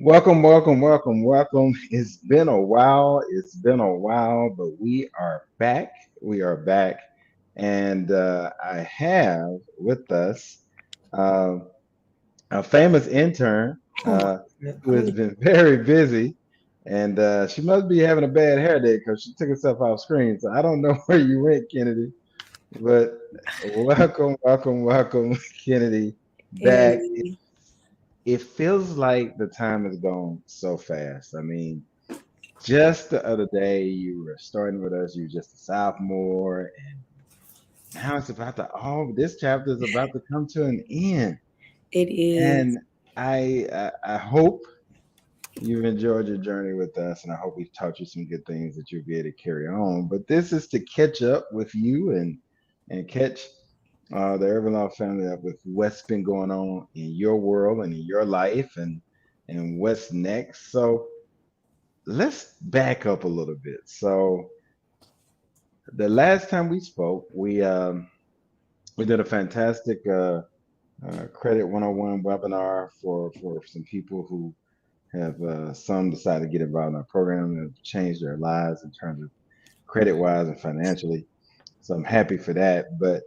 Welcome, welcome, welcome, welcome. It's been a while. It's been a while, but we are back. We are back. And I have with us uh, a famous intern Oh my God. who has been very busy. And she must be having a bad hair day because she took herself off screen. So I don't know where you went, Kennedy. But welcome, welcome, welcome, Kennedy, back. Hey, It feels like the time has gone so fast. I mean, just the other day, you were starting with us. You were just a sophomore, and now it's about to all. This chapter is about to come to an end. it And is. I hope you've enjoyed your journey with us, and I hope we've taught you some good things that you'll be able to carry on. But this is to catch up with you and catch the Urban Law family up with what's been going on in your world and in your life and what's next. So let's back up a little bit. So the last time we spoke, we did a fantastic credit 101 webinar for some people who have some decided to get involved in our program and have changed their lives in terms of credit wise and financially. So I'm happy for that. But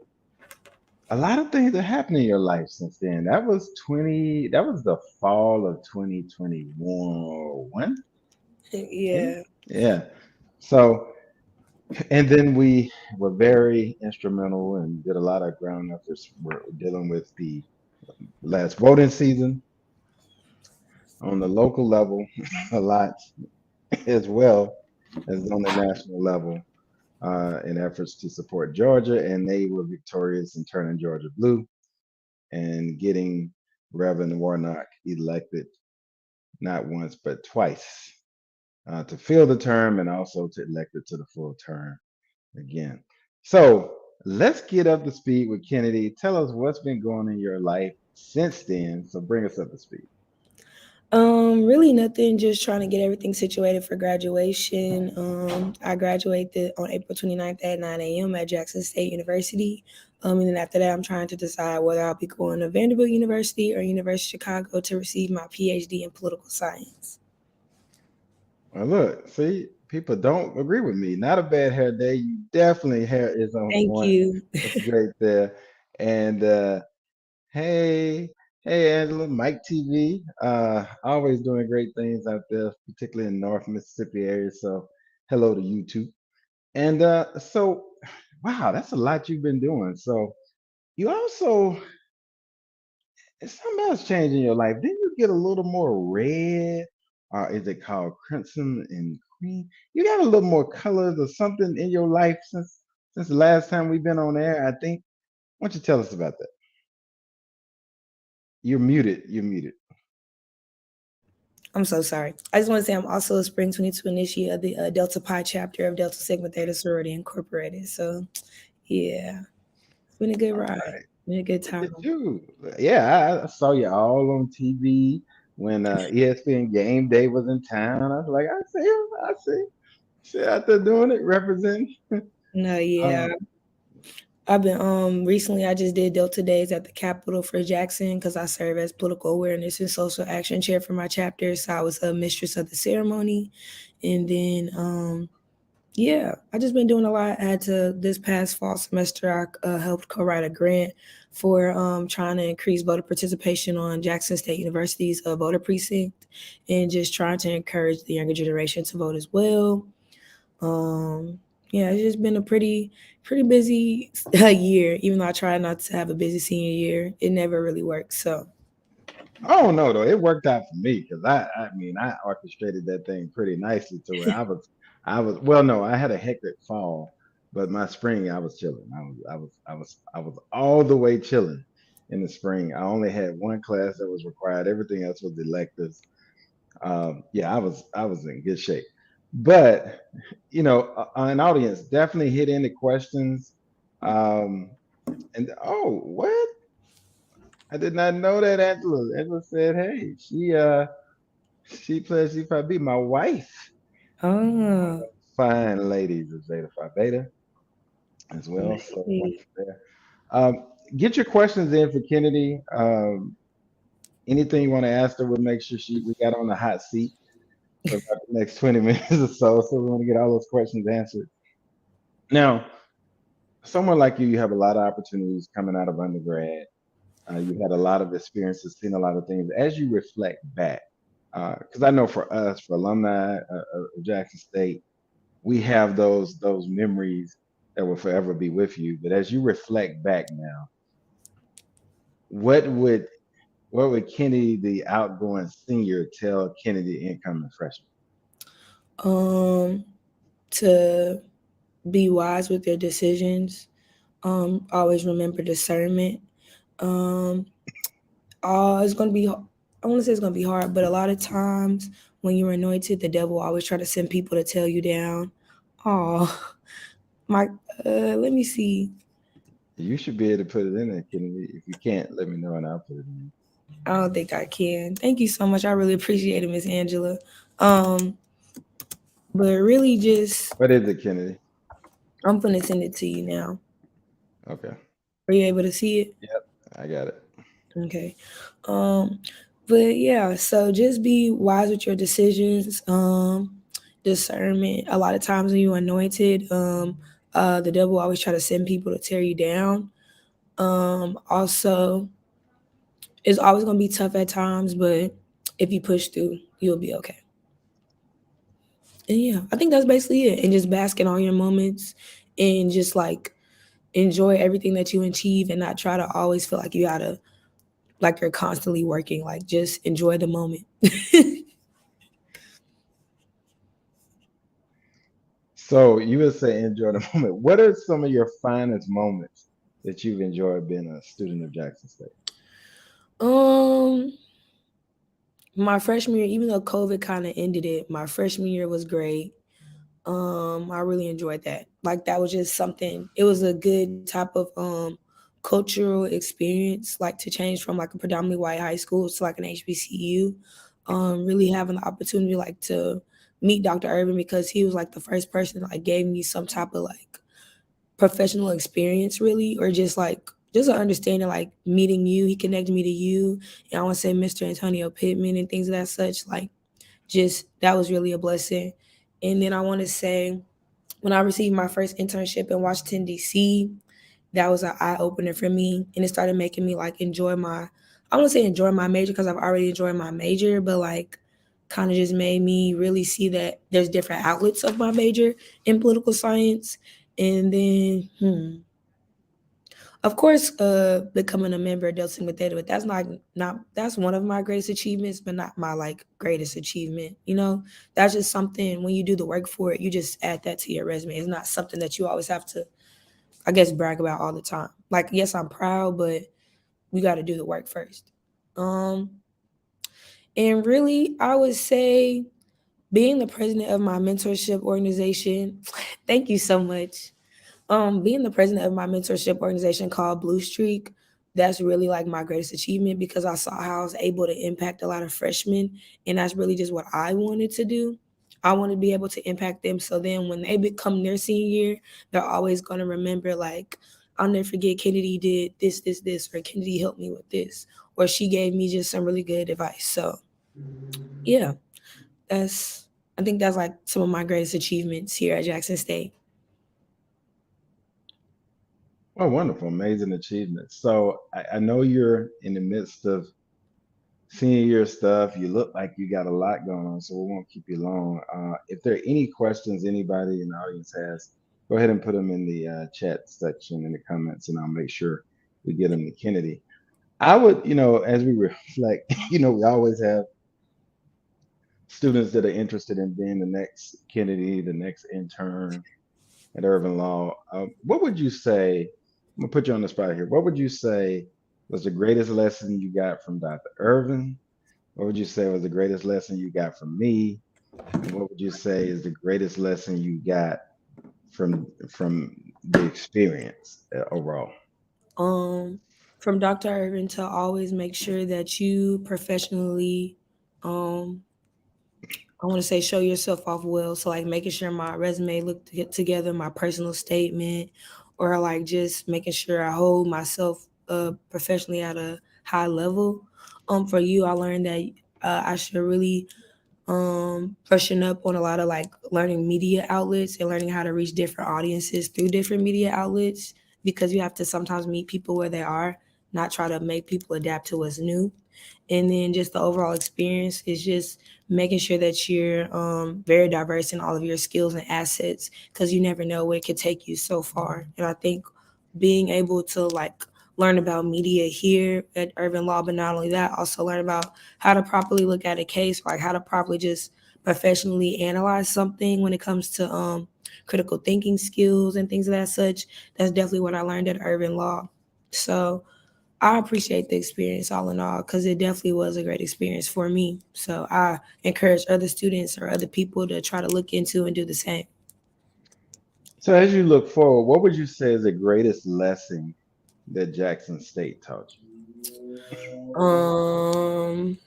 a lot of things have happened in your life since then. That was the fall of 2021. Yeah. Yeah. Yeah. So and then we were very instrumental and did a lot of ground efforts. We're dealing with the last voting season on the local level a lot as well as on the national level in efforts to support Georgia. And they were victorious in turning Georgia blue and getting Reverend Warnock elected not once but twice to fill the term and also to elect it to the full term again. So let's get up to speed with Kennedy. Tell us what's been going on in your life since then. So bring us up to speed. Really nothing, just trying to get everything situated for graduation. I graduated on April 29th at 9 a.m. at Jackson State University. And then after that, I'm trying to decide whether I'll be going to Vanderbilt University or University of Chicago to receive my PhD in political science. Well, look, see, people don't agree with me. Not a bad hair day. You definitely hair is on Thank point. you. That's great there. And hey, hey, Angela, Mike TV, always doing great things out there, particularly in North Mississippi area. So hello to you too. And wow, that's a lot you've been doing. So you also, something else changed in your life. Didn't you get a little more red? Or is it called crimson and cream? You got a little more colors or something in your life since the last time we've been on air, I think. Why don't you tell us about that? You're muted. You're muted. I'm so sorry. I just want to say I'm also a Spring 22 initiate of the Delta Pi chapter of Delta Sigma Theta Sorority Incorporated. So, yeah, it's been a good All ride. right. Been a good Look at time. you. Yeah, I saw you all on TV when ESPN Game Day was in town. I was like, I see him. I see. See out there doing it, representing. No, yeah. Um, I've been recently I just did Delta Days at the Capitol for Jackson because I serve as political awareness and social action chair for my chapter. So I was a mistress of the ceremony. And then yeah, I just been doing a lot. I had to this past fall semester I helped co-write a grant for trying to increase voter participation on Jackson State University's voter precinct and just trying to encourage the younger generation to vote as well. Um, yeah, it's just been a pretty busy year. Even though I try not to have a busy senior year, it never really works. So I don't know though. It worked out for me because I mean, I orchestrated that thing pretty nicely to where well, no, I had a hectic fall, but my spring, I was chilling. I was all the way chilling in the spring. I only had one class that was required. Everything else was electives. Yeah, I was in good shape. But an audience definitely hit into questions. Um, and oh, what? I did not know that Angela. Angela said, "Hey, she pledged she probably be my wife." One of oh, those fine ladies of Zeta Phi Beta as well. So maybe. there. Get your questions in for Kennedy. Anything you want to ask her, we'll make sure we got on the hot seat for about the next 20 minutes or so. So we want to get all those questions answered. Now, someone like you have a lot of opportunities coming out of undergrad. You've had a lot of experiences, seen a lot of things. As you reflect back, because I know for us, for alumni of Jackson State, we have those memories that will forever be with you. But as you reflect back now, what would what would Kennedy, the outgoing senior, tell Kennedy, the incoming freshman? Um, to be wise with your decisions. Always remember discernment. Um, it's gonna be. I want to say it's gonna be hard, but a lot of times when you're anointed, the devil always try to send people to tear you down. Oh, my. Let me see. You should be able to put it in there, Kennedy. If you can't, let me know and I'll put it in. I don't think I can. Thank you so much. I really appreciate it, Miss Angela. Um, but really, just What is it, Kennedy? I'm gonna send it to you now. Okay. Are you able to see it? Yep, I got it. Okay. Um, but yeah, so just be wise with your decisions. Discernment. A lot of times when you're anointed, the devil always try to send people to tear you down. Also, it's always gonna be tough at times, but if you push through, you'll be okay. And yeah, I think that's basically it. And just bask in all your moments and just like enjoy everything that you achieve and not try to always feel like you gotta like you're constantly working. Like just enjoy the moment. So you would say enjoy the moment. What are some of your finest moments that you've enjoyed being a student of Jackson State? um my freshman year, even though COVID kind of ended it, my freshman year was great. I really enjoyed that. Like that was just something. It was a good type of cultural experience, like to change from like a predominantly white high school to like an HBCU. Really having the opportunity like to meet Dr. Urban because he was like the first person that like gave me some type of like professional experience really or just an understanding like meeting you. He connected me to you. And I want to say Mr. Antonio Pittman and things of that such. Like just that was really a blessing. And then I want to say when I received my first internship in Washington D.C., that was an eye opener for me, and it started making me like enjoy my. I want to say enjoy my major because I've already enjoyed my major, but like kind of just made me really see that there's different outlets of my major in political science. And then, of course, becoming a member of Delta Sigma Theta, but that's not that's one of my greatest achievements, but not my like greatest achievement. You know, that's just something when you do the work for it, you just add that to your resume. It's not something that you always have to, I guess, brag about all the time. Like, yes, I'm proud, but we got to do the work first. Um, and really, I would say being the president of my mentorship organization. Thank you so much. Being the president of my mentorship organization called Blue Streak, that's really like my greatest achievement because I saw how I was able to impact a lot of freshmen, and that's really just what I wanted to do. I want to be able to impact them so then when they become their senior year, they're always going to remember like I'll never forget Kennedy did this, or Kennedy helped me with this, or she gave me just some really good advice. So yeah, that's I think that's like some of my greatest achievements here at Jackson State. Oh, wonderful, amazing achievement. So I know you're in the midst of senior year stuff. You look like you got a lot going on, so we won't keep you long. If there are any questions anybody in the audience has, go ahead and put them in the chat section in the comments, and I'll make sure we get them to Kennedy. I would, as we reflect, we always have students that are interested in being the next Kennedy, the next intern at Urban Law. What would you say? I'm gonna put you on the spot here. What would you say was the greatest lesson you got from Dr. Irvin? What would you say was the greatest lesson you got from me? And what would you say is the greatest lesson you got from the experience overall? um, from Dr. Irvin to always make sure that you professionally, um, I want to say show yourself off well. So like making sure my resume look to get together, my personal statement, or like just making sure I hold myself professionally at a high level. For you, I learned that I should really brushing up on a lot of like learning media outlets and learning how to reach different audiences through different media outlets, because you have to sometimes meet people where they are, not try to make people adapt to what's new. And then just the overall experience is just making sure that you're very diverse in all of your skills and assets, because you never know where it could take you so far. And I think being able to like learn about media here at Urban Law, but not only that, also learn about how to properly look at a case, like how to properly just professionally analyze something when it comes to critical thinking skills and things of that such. That's definitely what I learned at Urban Law. So I appreciate the experience all in all, because it definitely was a great experience for me. So I encourage other students or other people to try to look into and do the same. So as you look forward, what would you say is the greatest lesson that Jackson State taught Um,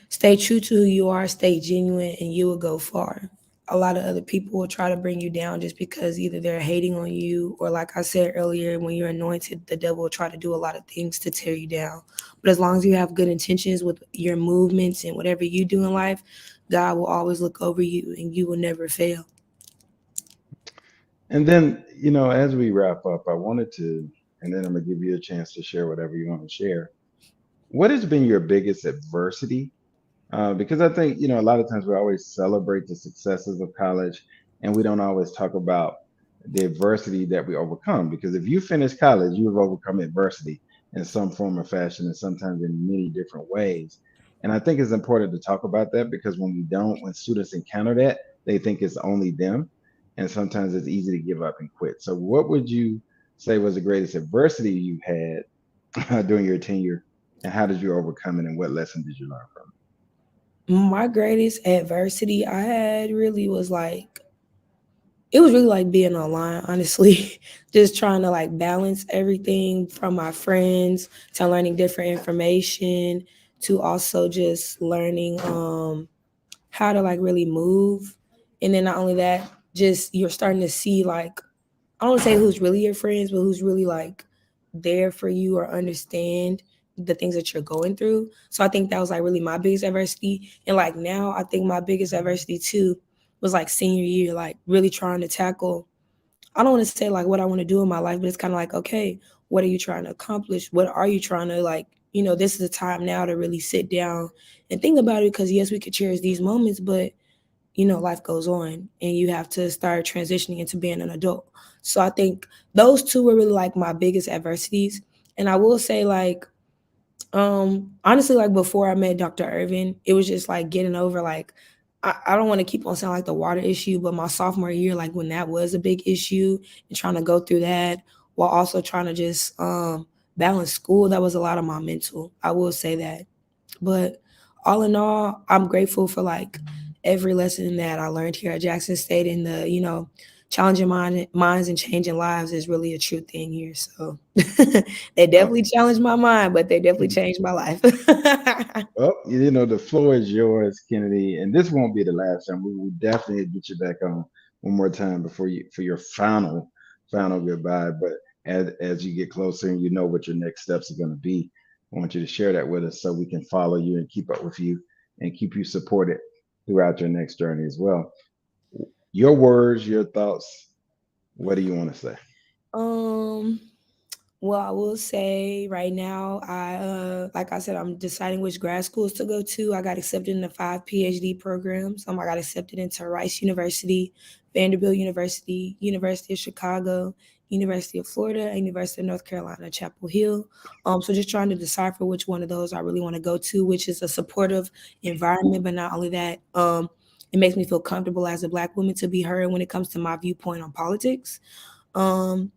Stay true to who you are, stay genuine, and you will go far. A lot of other people will try to bring you down just because either they're hating on you, or like I said earlier, when you're anointed, the devil will try to do a lot of things to tear you down. But as long as you have good intentions with your movements and whatever you do in life, God will always look over you and you will never fail. you? And then, you know, as we wrap up, I wanted to, and then I'm gonna give you a chance to share whatever you want to share. What has been your biggest adversity? Because I think, you know, a lot of times we always celebrate the successes of college, and we don't always talk about the adversity that we overcome. Because if you finish college, you have overcome adversity in some form or fashion, and sometimes in many different ways. And I think it's important to talk about that, because when we don't, when students encounter that, they think it's only them. And sometimes it's easy to give up and quit. So, what would you say was the greatest adversity you had during your tenure? And how did you overcome it? And what lesson did you learn from it? My greatest adversity I had really was like, it was really like being online, honestly. Just trying to like balance everything from my friends to learning different information to also just learning how to like really move. And then not only that, just you're starting to see like, I don't say who's really your friends, but who's really like there for you or understand the things that you're going through. So I think that was like really my biggest adversity. And like now, I think my biggest adversity too was like senior year, like really trying to tackle. I don't want to say like what I want to do in my life, but it's kind of like, okay, what are you trying to accomplish? What are you trying to like, this is the time now to really sit down and think about it, because yes, we could cherish these moments, but life goes on and you have to start transitioning into being an adult. So I think those two were really like my biggest adversities. And I will say like, honestly, like before I met Dr. Irvin, it was just like getting over like, I don't want to keep on saying like the water issue, but my sophomore year, like when that was a big issue and trying to go through that while also trying to just balance school, that was a lot of my mental. I will say that. But all in all, I'm grateful for like every lesson that I learned here at Jackson State, and the, challenging minds and changing lives is really a true thing here. So they Oh, definitely challenged my mind, but they definitely changed my life. well, you know, the floor is yours, Kennedy, and this won't be the last time. We will definitely get you back on one more time before you for your final goodbye. But as you get closer and you know what your next steps are going to be, I want you to share that with us so we can follow you and keep up with you and keep you supported throughout your next journey as well. Your words, your thoughts. What do you want to say? um Well, I will say right now, like I said, I'm deciding which grad schools to go to. I got accepted into 5 PhD programs. I got accepted into Rice University, Vanderbilt University, University of Chicago, University of Florida, and University of North Carolina, Chapel Hill. So just trying to decipher which one of those I really want to go to, which is a supportive environment, but not only that, it makes me feel comfortable as a Black woman to be heard when it comes to my viewpoint on politics. Um,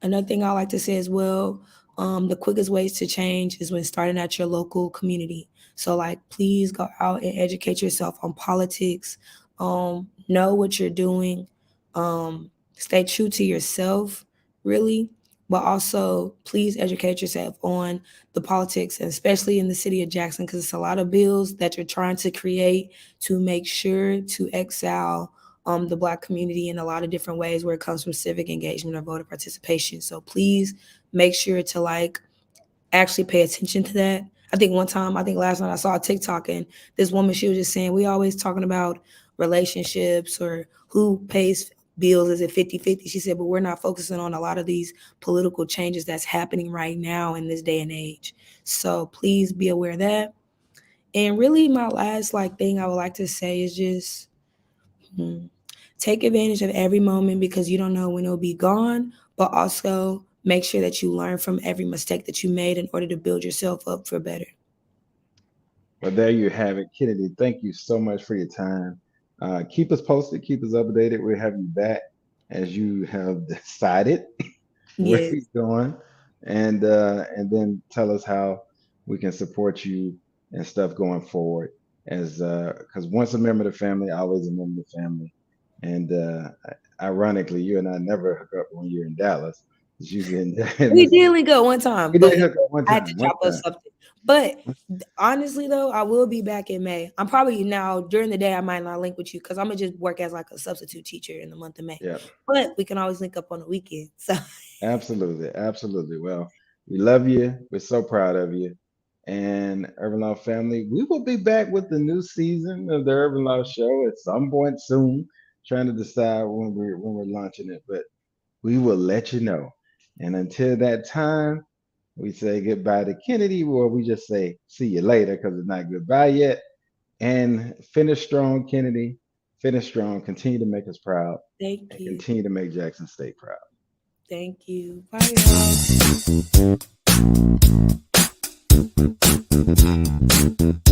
Another thing I like to say as well, the quickest ways to change is when starting at your local community. So, like, please go out and educate yourself on politics. Know what you're doing. Stay true to yourself, really, but also please educate yourself on the politics, and especially in the city of Jackson, because it's a lot of bills that you're trying to create to make sure to excel the Black community in a lot of different ways where it comes from civic engagement or voter participation. So please make sure to like actually pay attention to that. I think one time, I think last night I saw a TikTok and this woman, she was just saying, we always talking about relationships or who pays bills, is it 50-50? She said, but we're not focusing on a lot of these political changes that's happening right now in this day and age. So please be aware of that. And really my last like thing I would like to say is just take advantage of every moment because you don't know when it'll be gone, but also make sure that you learn from every mistake that you made in order to build yourself up for better. Well, there you have it, Kennedy. Thank you so much for your time. Keep us posted, keep us updated. We'll have you back as you have decided where Yes. you're going, and then tell us how we can support you and stuff going forward. As because once a member of the family, always a member of the family. And ironically, you and I never hook up when you're in Dallas. It's usually in We did Mississippi. link up one time, We but did hook up one I had to time, one chop up time. something. But honestly, though, I will be back in May. I'm probably now during the day. I might not link with you because I'm gonna just work as like a substitute teacher in the month of May. Yeah. But we can always link up on the weekend. So Absolutely, absolutely. Well, we love you. We're so proud of you. And Urban Law family, we will be back with the new season of the Urban Law Show at some point soon. Trying to decide when we're launching it, but we will let you know. And until that time, we say goodbye to Kennedy, or we just say see you later because it's not goodbye yet. And finish strong, Kennedy. Finish strong. Continue to make us proud, thank and you. continue to make Jackson State proud. Thank you. Bye,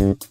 y'all.